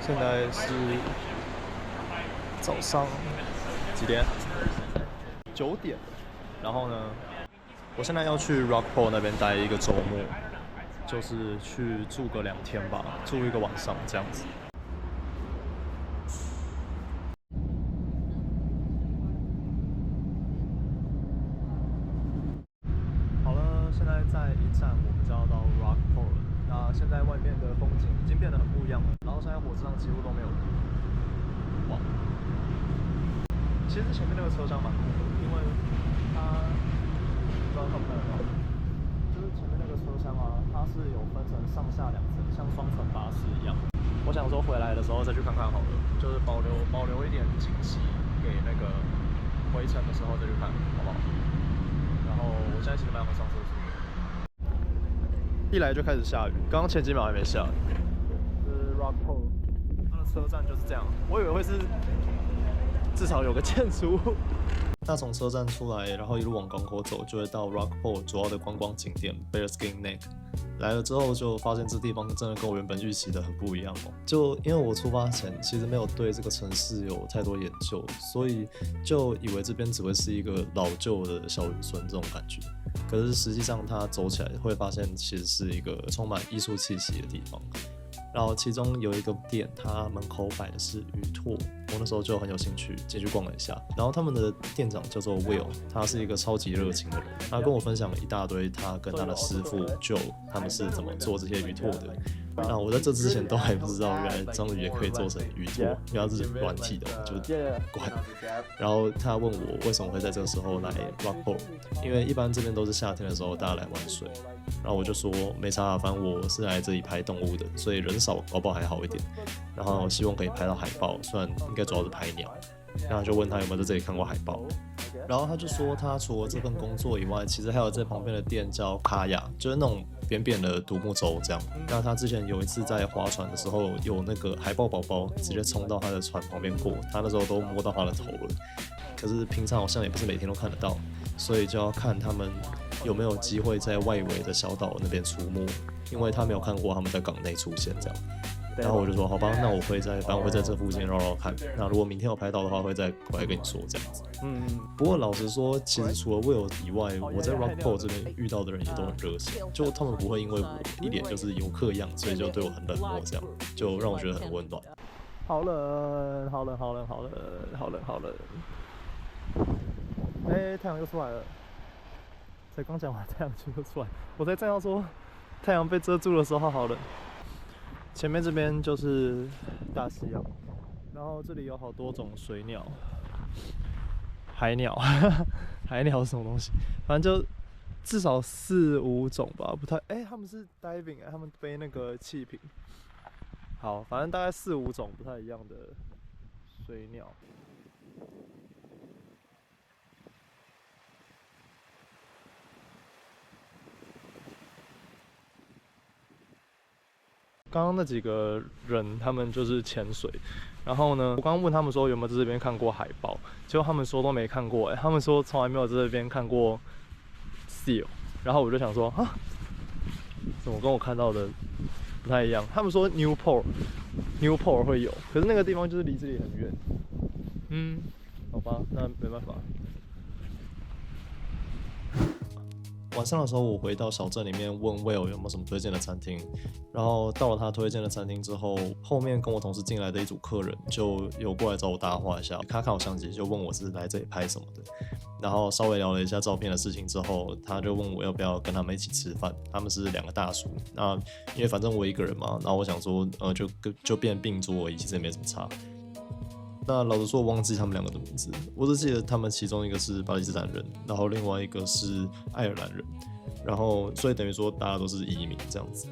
现在是早上几点？9点。然后呢，我现在要去 Rockport 那边待一个周末，就是去住个2天吧，住一个晚上这样子。好了，现在在一站，我们就要到 Rockport 了。那现在外面的风景已经变得很不一样了，然后现在火车上几乎都没有人。哇！其实前面那个车厢蛮酷的，因为它不知道看不看得到，就是前面那个车厢啊，它是有分成上下2层，像双层巴士一样。我想说回来的时候再去看看好了，就是保留一点惊喜给那个回程的时候再去看，好不好？然后我现在其实蛮想上厕所的，一来就开始下雨，刚刚前几秒还没下。这是 Rockport， 它的车站就是这样，我以为会是至少有个建筑物。那从车站出来，然后一路往港口走，就会到 Rockport 主要的观光景点 Bearskin Neck。来了之后就发现这地方真的跟我原本预期的很不一样哦。就因为我出发前其实没有对这个城市有太多研究，所以就以为这边只会是一个老旧的小渔村这种感觉。可是实际上它走起来会发现，其实是一个充满艺术气息的地方。然后其中有一个店，它门口摆的是鱼拓，我那时候就很有兴趣进去逛了一下。然后他们的店长叫做 Will， 他是一个超级热情的人，他跟我分享了一大堆他跟他的师傅 Joe 他们是怎么做这些鱼拓的。那我在这之前都还不知道，原来章鱼也可以做成鱼拓，因为它是软体的，就是管。然后他问我为什么会在这个时候来 Rockport， 因为一般这边都是夏天的时候大家来玩水。然后我就说没差，反正我是来这里拍动物的，所以人少搞不好还好一点。然后希望可以拍到海豹，虽然应该主要是拍鸟。然后就问他有没有在这里看过海豹，然后他就说他除了这份工作以外，其实还有在旁边的店叫卡雅，就是那种扁扁的独木舟这样。那他之前有一次在划船的时候，有那个海豹宝宝直接冲到他的船旁边过，他那时候都摸到他的头了。可是平常好像也不是每天都看得到，所以就要看他们有没有机会在外围的小岛那边出没，因为他没有看过他们在港内出现这样。然后我就说好吧，那我会反正我会在这附近绕绕看。那如果明天有拍到的话，会再过来跟你说这样子。不过老实说，其实除了 Will 以外，我在 Rockport 这边遇到的人也都很热情，就他们不会因为我一脸就是游客样，所以就对我很冷漠这样，就让我觉得很温暖。好冷，好冷，好冷，好冷，好冷，好冷。太阳又出来了。才刚讲完，太阳就又出来。我才正要说太阳被遮住的时候，好冷。前面这边就是大西洋，然后这里有好多种水鸟、海鸟，海鸟是什么东西？反正就至少4、5种吧，不太他们是 diving， 他们背那个气瓶。好，反正大概4、5种不太一样的水鸟。刚刚那几个人，他们就是潜水，然后呢，我刚刚问他们说有没有在这边看过海豹，结果他们说都没看过，他们说从来没有在这边看过 seal， 然后我就想说啊，怎么跟我看到的不太一样？他们说 Newport 会有，可是那个地方就是离这里很远。好吧，那没办法。晚上的时候，我回到小镇里面问 Will 有没有什么推荐的餐厅，然后到了他推荐的餐厅之后，后面跟我同时进来的一组客人就有过来找我搭话一下，他看我相机就问我是来这里拍什么的，然后稍微聊了一下照片的事情之后，他就问我要不要跟他们一起吃饭，他们是2个大叔，那因为反正我一个人嘛，然后我想说就变并桌而已，其实也没什么差。那老实说，我忘记他们2个的名字，我只记得他们其中一个是巴基斯坦人，然后另外一个是爱尔兰人，然后所以等于说大家都是移民这样子。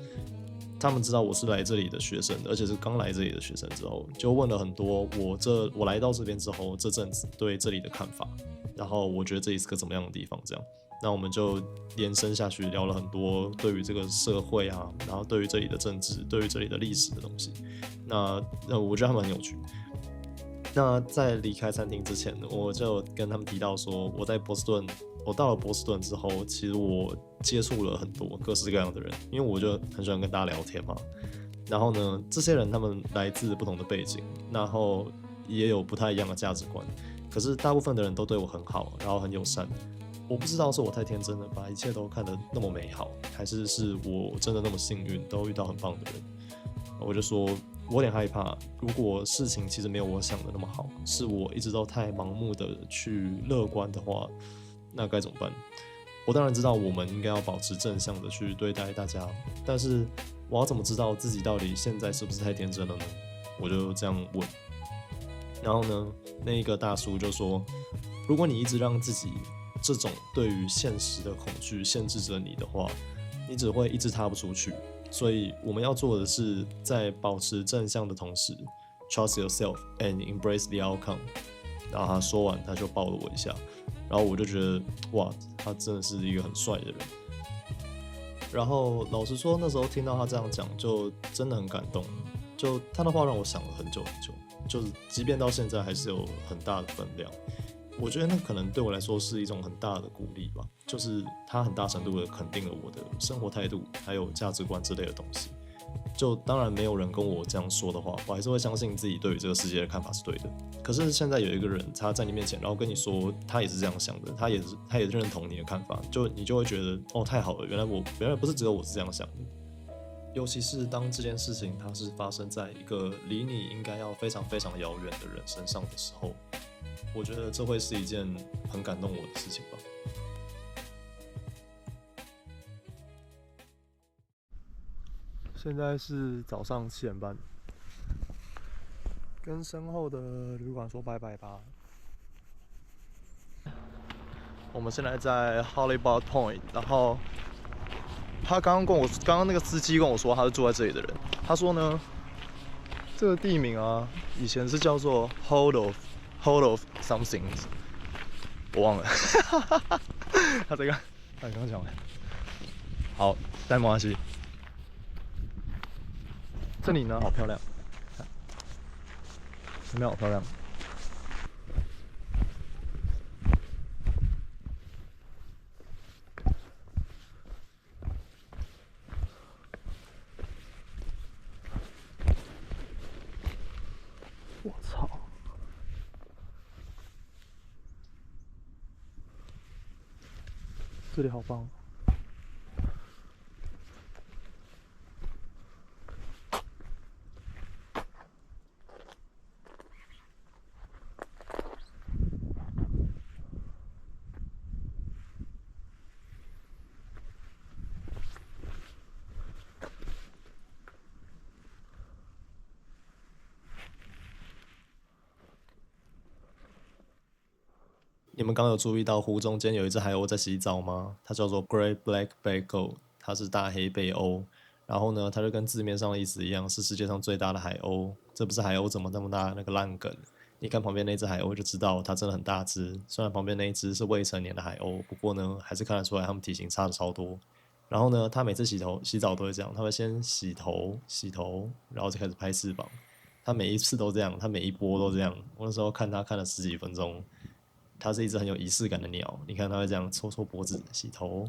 他们知道我是来这里的学生，而且是刚来这里的学生之后，就问了很多我来到这边之后这阵子对这里的看法，然后我觉得这里是个怎么样的地方这样。那我们就延伸下去聊了很多对于这个社会啊，然后对于这里的政治，对于这里的历史的东西。那我觉得他们很有趣。那在离开餐厅之前，我就跟他们提到说，我到了波士顿之后，其实我接触了很多各式各样的人，因为我就很喜欢跟大家聊天嘛。然后呢，这些人他们来自不同的背景，然后也有不太一样的价值观。可是大部分的人都对我很好，然后很友善。我不知道是我太天真了，把一切都看得那么美好，还是我真的那么幸运，都遇到很棒的人。我就说，我有点害怕，如果事情其实没有我想的那么好，是我一直都太盲目的去乐观的话，那该怎么办？我当然知道我们应该要保持正向的去对待大家，但是我要怎么知道自己到底现在是不是太天真了呢？我就这样问。然后呢，那一个大叔就说，如果你一直让自己这种对于现实的恐惧限制着你的话，你只会一直踏不出去。所以我们要做的是，在保持正向的同时 ，trust yourself and embrace the outcome。然后他说完，他就抱了我一下，然后我就觉得，哇，他真的是一个很帅的人。然后老实说，那时候听到他这样讲，就真的很感动。就他的话让我想了很久很久，就是即便到现在还是有很大的分量。我觉得那可能对我来说是一种很大的鼓励吧，就是他很大程度的肯定了我的生活态度，还有价值观之类的东西。就当然没有人跟我这样说的话，我还是会相信自己对于这个世界的看法是对的。可是现在有一个人他在你面前，然后跟你说他也是这样想的，他也认同你的看法，你就会觉得哦太好了，原来不是只有我是这样想的。尤其是当这件事情它是发生在一个离你应该要非常非常遥远的人身上的时候，我觉得这会是一件很感动我的事情吧。现在是早上7点半，跟身后的旅馆说拜拜吧。我们现在在 Hollywood Point， 然后刚刚那个司机跟我说他是住在这里的人，他说呢，这个地名啊，以前是叫做 Hold of something， 我忘了。他这个，刚刚讲完。好，但没关系。这里呢，好漂亮，这边好漂亮。我操！这里好棒。你们刚有注意到湖中间有一只海鸥在洗澡吗？它叫做 Great Black Baiko， 它是大黑背鸥。然后呢，它就跟字面上的意思一样，是世界上最大的海鸥。这不是海鸥怎么那么大那个烂梗，你看旁边那只海鸥就知道它真的很大只。虽然旁边那一只是未成年的海鸥，不过呢，还是看得出来它们体型差的超多。然后呢，它每次洗澡都会这样，它会先洗头，然后就开始拍翅膀。它每一次都这样，它每一波都这样。我那时候看它看了10几分钟。它是一只很有仪式感的鸟，你看它会这样搓搓脖子、洗头，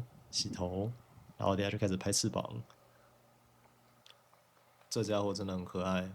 然后等下就开始拍翅膀。这家伙真的很可爱。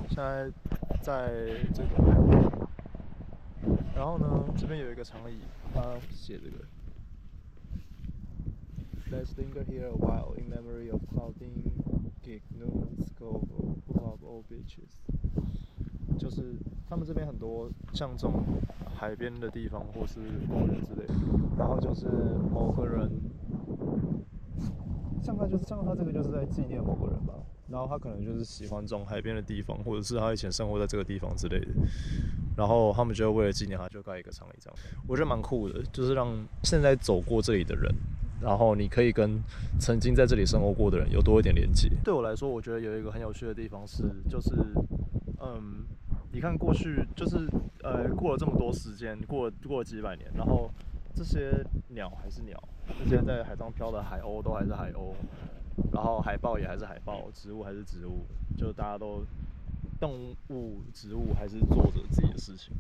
现在在这个海边，然后呢，这边有一个长椅，它写这个 Let's linger here a while in memory of Claudine Gignoux Scoville, who loved all beaches。就是他们这边很多像这种海边的地方或是公园之类的，然后就是某个人，像他这个就是在纪念某个人吧，然后他可能就是喜欢这种海边的地方，或者是他以前生活在这个地方之类的，然后他们就为了纪念他，就盖一个长椅这样，我觉得蛮酷的，就是让现在走过这里的人。然后你可以跟曾经在这里生活过的人有多一点连接。对我来说，我觉得有一个很有趣的地方是，就是你看过去就是过了这么多时间，过了几百年，然后这些鸟还是鸟，这些在海上飘的海鸥都还是海鸥，然后海豹也还是海豹，植物还是植物，就大家都动物、植物还是做着自己的事情。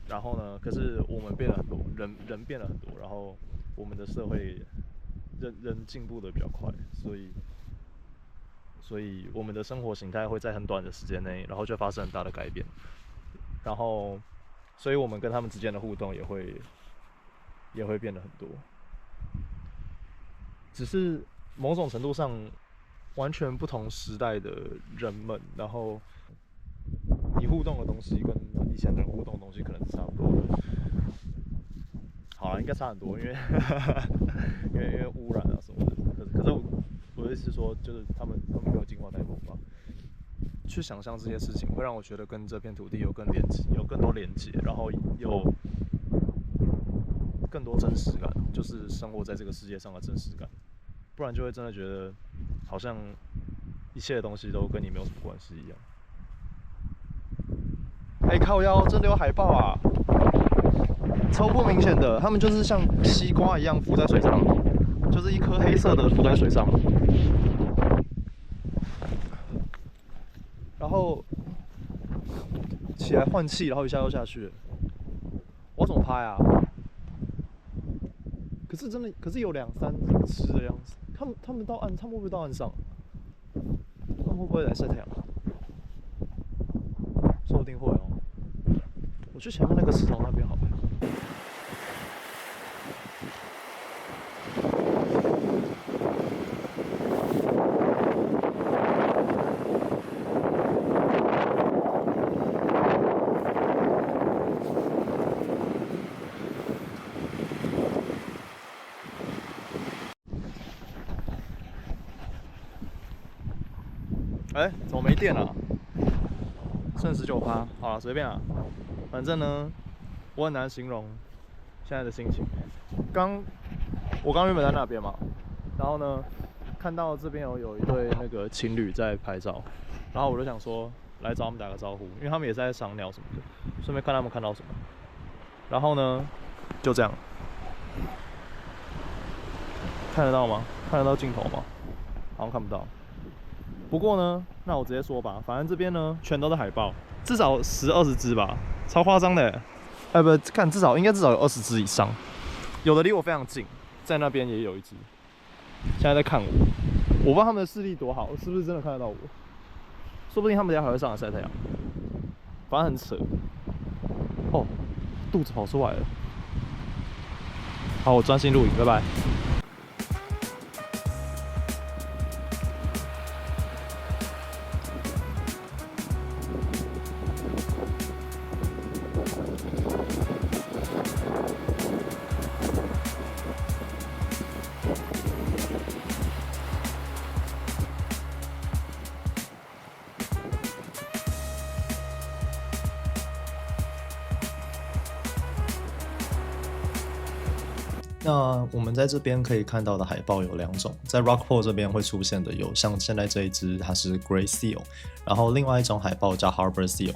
然后呢，可是我们变了很多，人变了很多，然后我们的社会。人进步的比较快，所以我们的生活形态会在很短的时间内，然后就发生很大的改变，然后，所以我们跟他们之间的互动也会变得很多，只是某种程度上，完全不同时代的人们，然后你互动的东西跟以前的人互动的东西可能是差不多的。好啦，应该差很多，因为因为污染啊什么的。可是我的意思是说，就是他们没有进化太多吧。去想象这些事情，会让我觉得跟这片土地有更多连接，然后有更多真实感，就是生活在这个世界上的真实感。不然就会真的觉得，好像一切的东西都跟你没有什么关系一样。靠腰，真的有海豹啊！超不明显的，他们就是像西瓜一样浮在水上，就是一颗黑色的浮在水上，然后起来换气，然后一下又下去了。我怎么拍啊？可是有2、3只的样子。他们会不会到岸上？他们会不会来晒太阳？说不定会哦。我去前面那个石头那边好了。怎么没电了？剩19%，好了，随便啊。反正呢，我很难形容现在的心情。我刚原本在那边嘛，然后呢，看到这边有一对那个情侣在拍照，然后我就想说来找他们打个招呼，因为他们也在赏鸟什么的，顺便看他们看到什么。然后呢，就这样，看得到吗？看得到镜头吗？好像看不到。不过呢，那我直接说吧，反正这边呢全都是海豹，至少10、20只吧，超夸张的。不，看应该至少有20只以上，有的离我非常近，在那边也有一只，现在在看我，我不知道他们的视力多好，是不是真的看得到我？说不定他们等一下还会上来晒太阳，反正很扯。哦，肚子跑出来了。好，我专心录影，拜拜。那我们在这边可以看到的海豹有2种，在 Rockport 这边会出现的有像现在这一只，它是 Gray Seal， 然后另外一种海豹叫 Harbor Seal。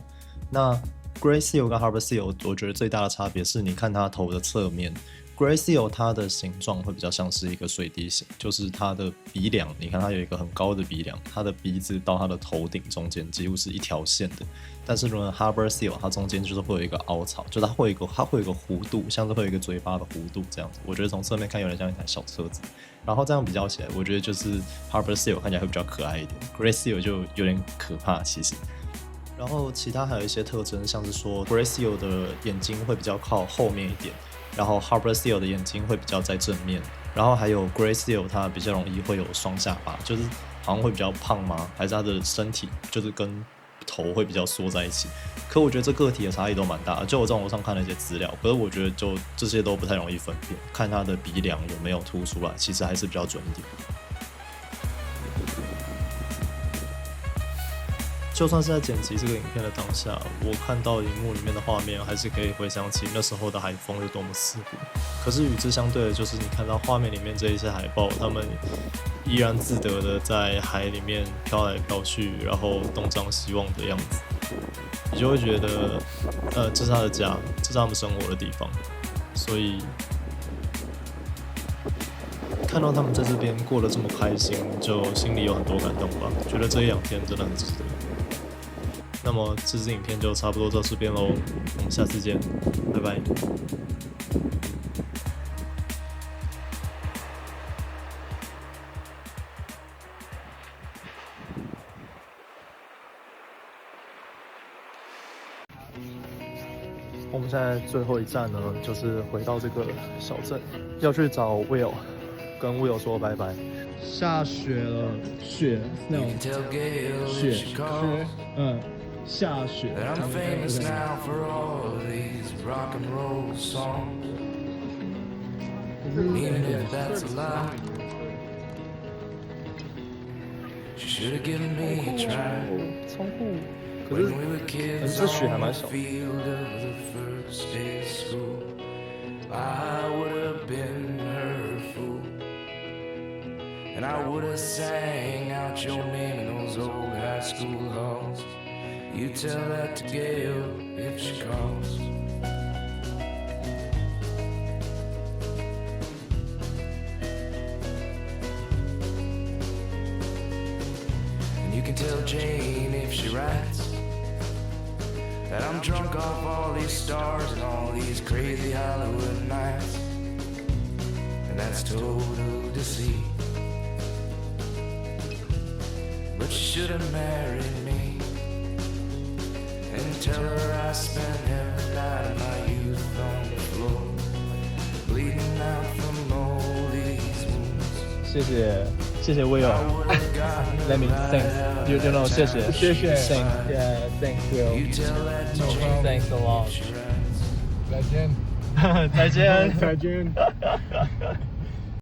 那 Gray Seal 跟 Harbor Seal， 我觉得最大的差别是你看它头的侧面。Gray Seal 它的形状会比较像是一个水滴形，就是它的鼻梁，你看它有一个很高的鼻梁，它的鼻子到它的头顶中间几乎是一条线的。但是呢 Harbor Seal 它中间就是会有一个凹槽，就是它会有一个弧度，像是会有一个嘴巴的弧度这样子。我觉得从侧面看有点像一台小车子。然后这样比较起来，我觉得就是 Harbor Seal 看起来会比较可爱一点 ，Gray Seal 就有点可怕其实。然后其他还有一些特征，像是说 Gray Seal 的眼睛会比较靠后面一点。然后 Harbor Seal 的眼睛会比较在正面，然后还有 Gray Seal 它比较容易会有双下巴，就是好像会比较胖吗？还是它的身体就是跟头会比较缩在一起。可我觉得这个体的差异都蛮大的，就我在网络上看了一些资料，可是我觉得就这些都不太容易分辨，看他的鼻梁有没有凸出来，其实还是比较准一点。就算是在剪辑这个影片的当下，我看到荧幕里面的画面，还是可以回想起那时候的海风有多么刺骨。可是与之相对的，就是你看到画面里面这一些海豹，它们依然自得的在海里面飘来飘去，然后东张西望的样子，你就会觉得，这是他的家，这是他们生活的地方，所以看到他们在这边过得这么开心，就心里有很多感动吧。觉得这一两天真的很值得。那么这支影片就差不多到这边喽，我们下次见，拜拜。我们现在最后一站呢，就是回到这个小镇，要去找 Will， 跟 Will 说拜拜。下雪了，雪那种雪，下雪。窗户，可是这雪还蛮小的。And I would have sang out your name in those old high school halls. You tell that to Gail if she calls. And you can tell Jane if she writes that I'm drunk off all these stars and all these crazy Hollywood nights. And that's total deceit. But she should have married me and tell her I spent every night of my youth on the floor, bleeding out from all these wounds. 谢谢 Will. Let me thanks. You know 谢谢 Thanks. Yeah, thanks Will. No, thanks a lot. 再见。再见。